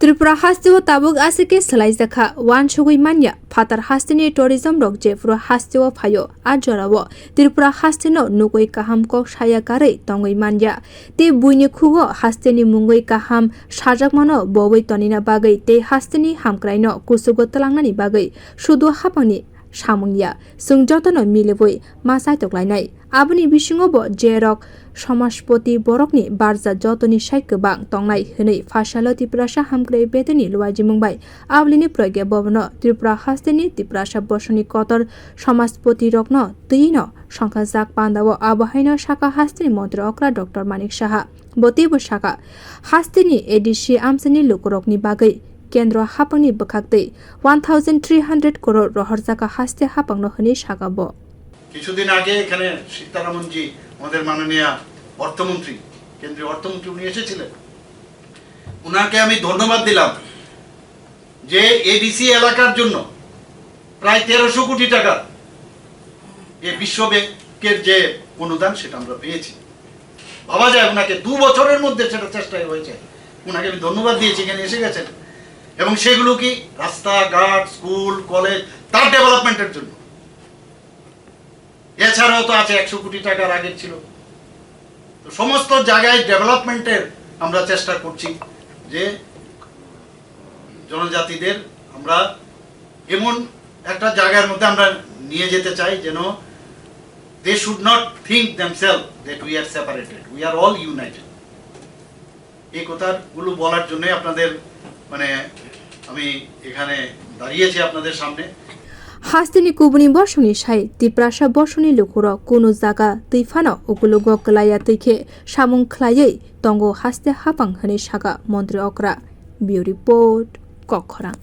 Tripura haste o tabuk asike selai sakha wan chugui manya phatar haste ni tourism rok jefro haste o phayo ajorabo Tripura haste no nugui kaham kok saya kare tongui manya te buini khugo haste ni mungui kaham sajak mano bowai tonina bagai te haste ni hamkrai no kusugo talangnani bagai sudu hapangni samungya songjotono mileboi masai toklainai aboni bisingo bo jerok Samaspati borokni barja jotoni sai kebang tongnai hini phasalo Tiprasa hamkrai bedekni luajimung bai aulini Pragga Bavan Tripura haste ni Tiprasa bosongni kotor Samaspati rokno twiwi songchajak pandao abohai no sakha haste ni montri okra Dr.Manik Saha botibo sakha haste ni edc amsani lukurokni bagai Kendra hapangni bkhakte 1300 crore rohorjaka haste hapangno hini sakabo কিছুদিন আগে এখানে সীতারামনজি আমাদের মাননীয় অর্থমন্ত্রী কেন্দ্রীয় অর্থমন্ত্রী উনি এসেছিলেন উনাকে আমি ধন্যবাদ দিলাম যে এডিসি এলাকার জন্য প্রায় 1300 কোটি টাকা এই বিশ্ব ব্যাংকের যে অনুদান সেটা আমরা পেয়েছি ভাবা যায় উনাকে 2 বছরের মধ্যে সেটা চেষ্টা হয়েছে উনাকে আমি ধন্যবাদ দিয়েছি এখানে এসে গেছেন এবং সেগুলো কি রাস্তাঘাট স্কুল কলেজ তার ডেভেলপমেন্টের জন্য এছাড়াও তো আছে 100 কোটি টাকার আগে ছিল তো সমস্ত জায়গায় ডেভেলপমেন্টের আমরা চেষ্টা করছি যে জনজাতিদের আমরা এমন একটা জায়গার মধ্যে আমরা নিয়ে যেতে চাই যেন they should not think themselves that we are separated we are all united এই কথাগুলো বলার জন্য আপনাদের মানে আমি এখানে দাঁড়িয়েছি আপনাদের সামনে Hasteni kubuni bosongni sai Tiprasa bosongni lukuro kuno jaga twyfano ukulugo klaya twyke samung khlaiei tongo haste hapang hini sakha montri okra Bureau report Kokkhorang।